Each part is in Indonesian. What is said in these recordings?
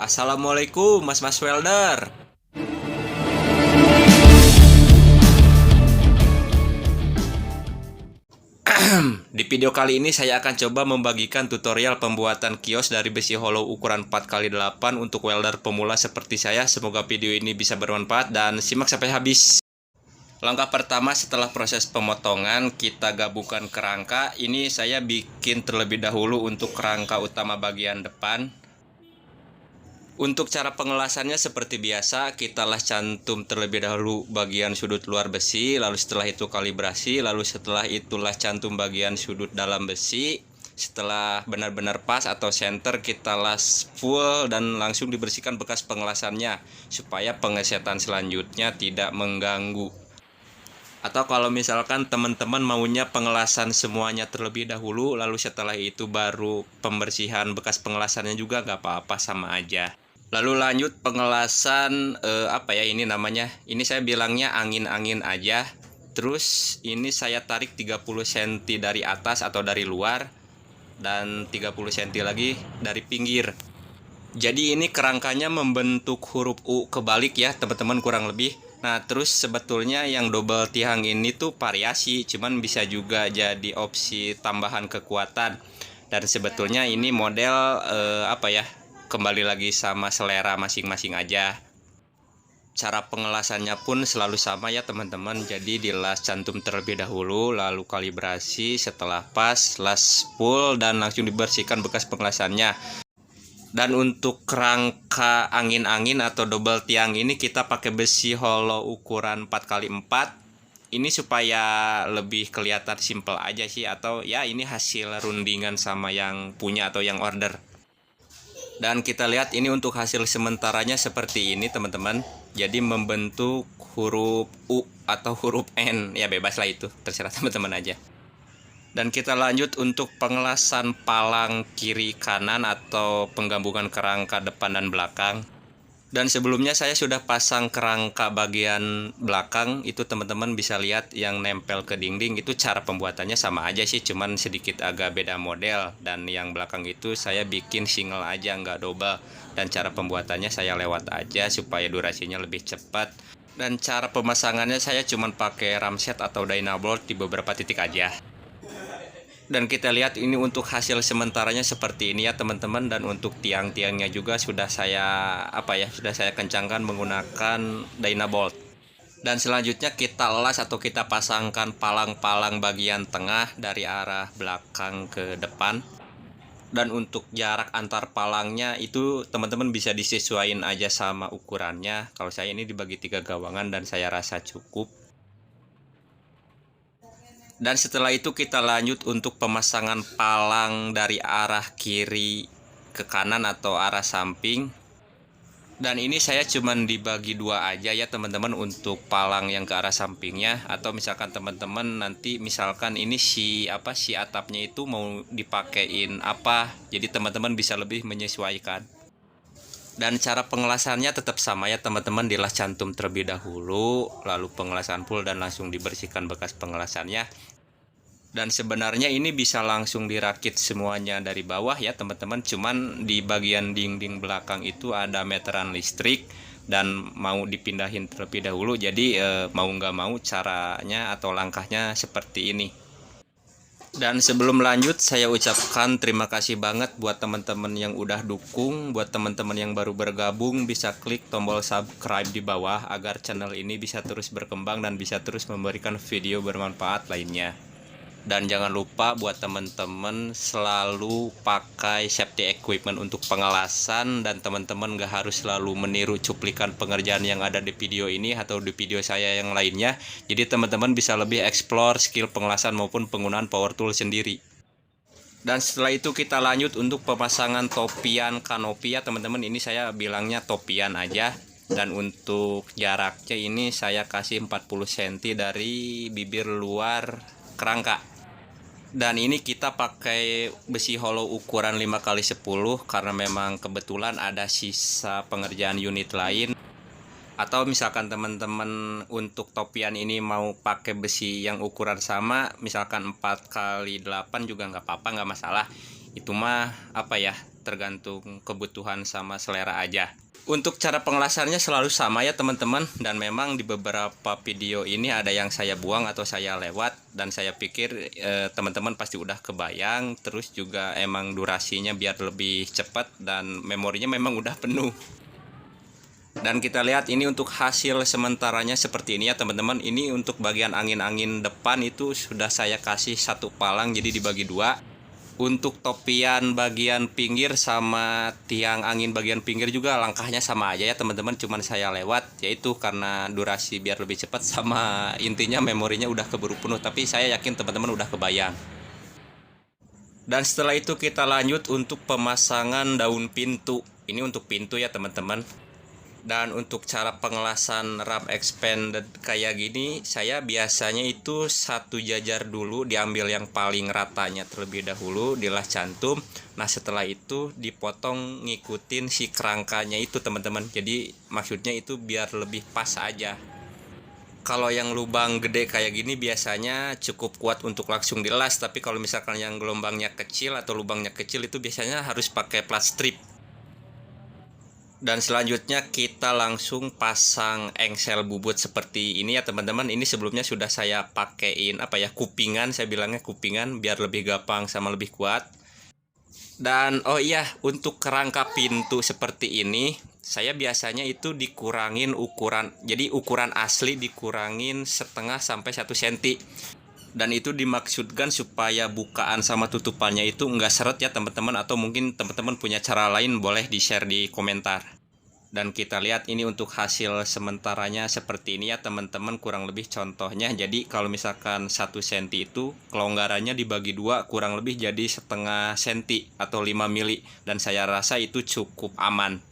Assalamualaikum Mas Welder. Di video kali ini saya akan coba membagikan tutorial pembuatan kios dari besi hollow ukuran 4x8 untuk welder pemula seperti saya. Semoga video ini bisa bermanfaat dan simak sampai habis. Langkah pertama setelah proses pemotongan, kita gabungkan kerangka. Ini saya bikin terlebih dahulu untuk kerangka utama bagian depan. Untuk cara pengelasannya seperti biasa, kita las cantum terlebih dahulu bagian sudut luar besi, lalu setelah itu kalibrasi, lalu setelah itu las cantum bagian sudut dalam besi. Setelah benar-benar pas atau center, kita las full dan langsung dibersihkan bekas pengelasannya supaya pengesetan selanjutnya tidak mengganggu. Atau kalau misalkan teman-teman maunya pengelasan semuanya terlebih dahulu, lalu setelah itu baru pembersihan bekas pengelasannya juga nggak apa-apa, sama aja. Lalu lanjut pengelasan ini namanya. Ini saya bilangnya angin-angin aja. Terus ini saya tarik 30 cm dari atas atau dari luar dan 30 cm lagi dari pinggir. Jadi ini kerangkanya membentuk huruf U kebalik ya, teman-teman, kurang lebih. Nah, terus sebetulnya yang double tiang ini tuh variasi, cuman bisa juga jadi opsi tambahan kekuatan. Dan sebetulnya ini model kembali lagi sama selera masing-masing aja. Cara pengelasannya pun selalu sama ya teman-teman. Jadi dilas cantum terlebih dahulu, lalu kalibrasi, setelah pas las full dan langsung dibersihkan bekas pengelasannya. Dan untuk kerangka angin-angin atau double tiang ini kita pakai besi hollow ukuran 4x4. Ini supaya lebih kelihatan simple aja sih, atau ya ini hasil rundingan sama yang punya atau yang order. Dan kita lihat ini untuk hasil sementaranya seperti ini teman-teman. Jadi membentuk huruf U atau huruf N, ya bebas lah, itu terserah teman-teman aja. Dan kita lanjut untuk pengelasan palang kiri kanan atau penggabungan kerangka depan dan belakang. Dan sebelumnya saya sudah pasang kerangka bagian belakang, itu teman-teman bisa lihat yang nempel ke dinding. Itu cara pembuatannya sama aja sih, cuman sedikit agak beda model. Dan yang belakang itu saya bikin single aja, nggak double. Dan cara pembuatannya saya lewat aja supaya durasinya lebih cepat. Dan cara pemasangannya saya cuman pakai ramset atau Dynabolt di beberapa titik aja. Dan kita lihat ini untuk hasil sementaranya seperti ini ya teman-teman. Dan untuk tiang-tiangnya juga sudah saya kencangkan menggunakan Dynabolt. Dan selanjutnya kita las atau kita pasangkan palang-palang bagian tengah dari arah belakang ke depan. Dan untuk jarak antar palangnya itu teman-teman bisa disesuaikan aja sama ukurannya. Kalau saya ini dibagi 3 gawangan dan saya rasa cukup. Dan setelah itu kita lanjut untuk pemasangan palang dari arah kiri ke kanan atau arah samping. Dan ini saya cuman dibagi 2 aja ya teman-teman untuk palang yang ke arah sampingnya. Atau misalkan teman-teman nanti misalkan ini si atapnya itu mau dipakein apa, jadi teman-teman bisa lebih menyesuaikan. Dan cara pengelasannya tetap sama ya teman-teman, dilas cantum terlebih dahulu, lalu pengelasan full dan langsung dibersihkan bekas pengelasannya. Dan sebenarnya ini bisa langsung dirakit semuanya dari bawah ya teman-teman, cuman di bagian dinding belakang itu ada meteran listrik dan mau dipindahin terlebih dahulu. Jadi mau nggak mau caranya atau langkahnya seperti ini. Dan sebelum lanjut saya ucapkan terima kasih banget buat teman-teman yang udah dukung. Buat teman-teman yang baru bergabung bisa klik tombol subscribe di bawah agar channel ini bisa terus berkembang dan bisa terus memberikan video bermanfaat lainnya. Dan jangan lupa buat teman-teman selalu pakai safety equipment untuk pengelasan. Dan teman-teman gak harus selalu meniru cuplikan pengerjaan yang ada di video ini atau di video saya yang lainnya. Jadi teman-teman bisa lebih explore skill pengelasan maupun penggunaan power tool sendiri. Dan setelah itu kita lanjut untuk pemasangan topian kanopi ya teman-teman. Ini saya bilangnya topian aja. Dan untuk jaraknya ini saya kasih 40 cm dari bibir luar kerangka. Dan ini kita pakai besi hollow ukuran 5x10 karena memang kebetulan ada sisa pengerjaan unit lain. Atau misalkan teman-teman untuk topian ini mau pakai besi yang ukuran sama, misalkan 4x8 juga nggak apa-apa, nggak masalah. Itu mah tergantung kebutuhan sama selera aja. Untuk cara pengelasannya selalu sama ya teman-teman, dan memang di beberapa video ini ada yang saya buang atau saya lewat, dan saya pikir teman-teman pasti udah kebayang. Terus juga emang durasinya biar lebih cepat dan memorinya memang udah penuh. Dan kita lihat ini untuk hasil sementaranya seperti ini ya teman-teman. Ini untuk bagian angin-angin depan itu sudah saya kasih satu palang, jadi dibagi dua. Untuk topian bagian pinggir sama tiang angin bagian pinggir juga langkahnya sama aja ya teman-teman, cuman saya lewat, yaitu karena durasi biar lebih cepat sama intinya memorinya udah keburu penuh, tapi saya yakin teman-teman udah kebayang. Dan setelah itu kita lanjut untuk pemasangan daun pintu. Ini untuk pintu ya teman-teman. Dan untuk cara pengelasan RAM expanded kayak gini, saya biasanya itu satu jajar dulu, diambil yang paling ratanya terlebih dahulu, dilas cantum. Nah setelah itu dipotong ngikutin si kerangkanya itu teman-teman. Jadi maksudnya itu biar lebih pas aja. Kalau yang lubang gede kayak gini biasanya cukup kuat untuk langsung dilas, tapi kalau misalkan yang gelombangnya kecil atau lubangnya kecil itu biasanya harus pakai plat strip. Dan selanjutnya kita langsung pasang engsel bubut seperti ini ya teman-teman. Ini sebelumnya sudah saya pakein kupingan, saya bilangnya kupingan biar lebih gampang sama lebih kuat. Dan oh iya, untuk kerangka pintu seperti ini saya biasanya itu dikurangin ukuran. Jadi ukuran asli dikurangin setengah sampai 1 cm. Dan itu dimaksudkan supaya bukaan sama tutupannya itu enggak seret ya teman-teman, atau mungkin teman-teman punya cara lain boleh di-share di komentar. Dan kita lihat ini untuk hasil sementaranya seperti ini ya teman-teman, kurang lebih contohnya. Jadi kalau misalkan 1 cm itu kelonggarannya dibagi dua, kurang lebih jadi setengah cm atau 5 mili, dan saya rasa itu cukup aman.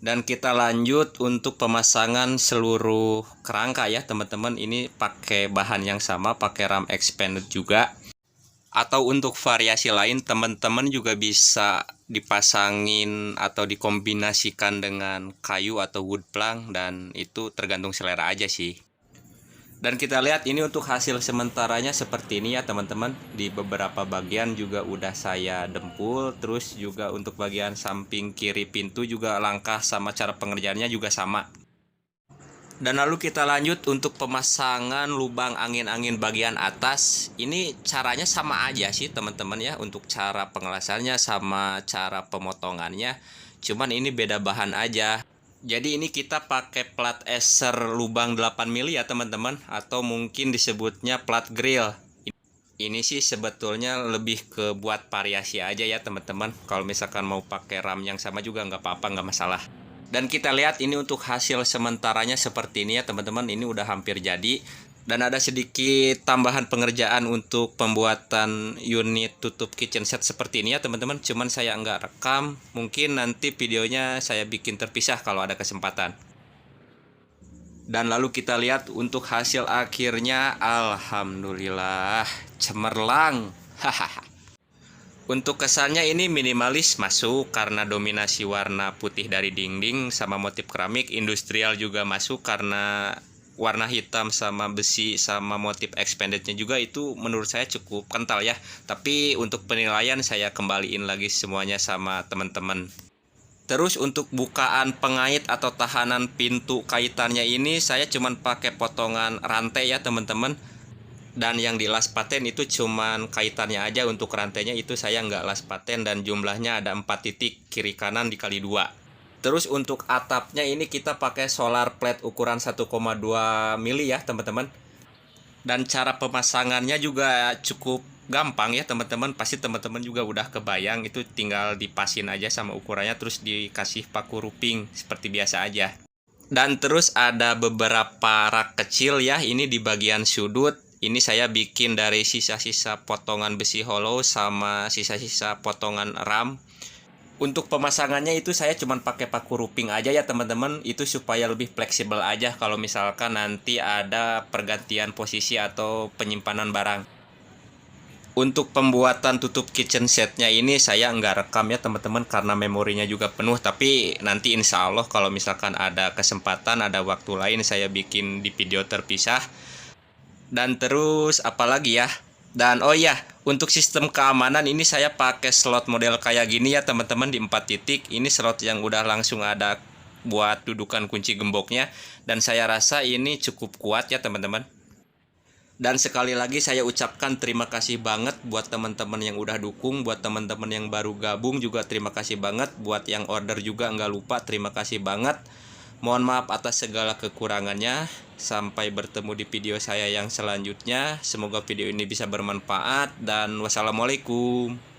Dan kita lanjut untuk pemasangan seluruh kerangka ya teman-teman. Ini pakai bahan yang sama, pakai RAM expanded juga. Atau untuk variasi lain teman-teman juga bisa dipasangin atau dikombinasikan dengan kayu atau wood plank, dan itu tergantung selera aja sih. Dan kita lihat ini untuk hasil sementaranya seperti ini ya teman-teman. Di beberapa bagian juga udah saya dempul. Terus juga untuk bagian samping kiri pintu juga langkah sama cara pengerjaannya juga sama. Dan lalu kita lanjut untuk pemasangan lubang angin-angin bagian atas. Ini caranya sama aja sih teman-teman ya. Untuk cara pengelasannya sama cara pemotongannya, cuman ini beda bahan aja. Jadi ini kita pakai plat eser lubang 8 mili ya teman-teman, atau mungkin disebutnya plat grill. Ini sih sebetulnya lebih ke buat variasi aja ya teman-teman. Kalau misalkan mau pakai RAM yang sama juga nggak apa-apa, nggak masalah. Dan kita lihat ini untuk hasil sementaranya seperti ini ya teman-teman. Ini udah hampir jadi. Dan ada sedikit tambahan pengerjaan untuk pembuatan unit tutup kitchen set seperti ini ya teman-teman. Cuman saya nggak rekam. Mungkin nanti videonya saya bikin terpisah kalau ada kesempatan. Dan lalu kita lihat untuk hasil akhirnya. Alhamdulillah cemerlang. Hahaha. Untuk kesannya ini minimalis masuk karena dominasi warna putih dari dinding sama motif keramik. Industrial juga masuk karena warna hitam sama besi sama motif expandednya juga itu menurut saya cukup kental ya. Tapi untuk penilaian saya kembaliin lagi semuanya sama teman-teman. Terus untuk bukaan pengait atau tahanan pintu kaitannya ini saya cuman pakai potongan rantai ya teman-teman. Dan yang di las paten itu cuman kaitannya aja, untuk rantainya itu saya nggak las paten, dan jumlahnya ada 4 titik kiri kanan dikali 2. Terus untuk atapnya ini kita pakai solar plate ukuran 1,2 mili ya teman-teman. Dan cara pemasangannya juga cukup gampang ya teman-teman. Pasti teman-teman juga udah kebayang, itu tinggal dipasin aja sama ukurannya, terus dikasih paku ruping seperti biasa aja. Dan terus ada beberapa rak kecil ya, ini di bagian sudut. Ini saya bikin dari sisa-sisa potongan besi hollow sama sisa-sisa potongan RAM. Untuk pemasangannya itu saya cuma pakai paku ruping aja ya teman-teman. Itu supaya lebih fleksibel aja kalau misalkan nanti ada pergantian posisi atau penyimpanan barang. Untuk pembuatan tutup kitchen setnya ini saya nggak rekam ya teman-teman karena memorinya juga penuh. Tapi nanti insya Allah kalau misalkan ada kesempatan, ada waktu lain, saya bikin di video terpisah. Dan terus apalagi ya, Dan oh iya, untuk sistem keamanan ini saya pakai slot model kayak gini ya teman-teman, di 4 titik. Ini slot yang udah langsung ada buat dudukan kunci gemboknya, dan saya rasa ini cukup kuat ya teman-teman. Dan sekali lagi saya ucapkan terima kasih banget buat teman-teman yang udah dukung, buat teman-teman yang baru gabung juga terima kasih banget, buat yang order juga nggak lupa terima kasih banget. Mohon maaf atas segala kekurangannya. Sampai bertemu di video saya yang selanjutnya. Semoga video ini bisa bermanfaat dan wassalamualaikum.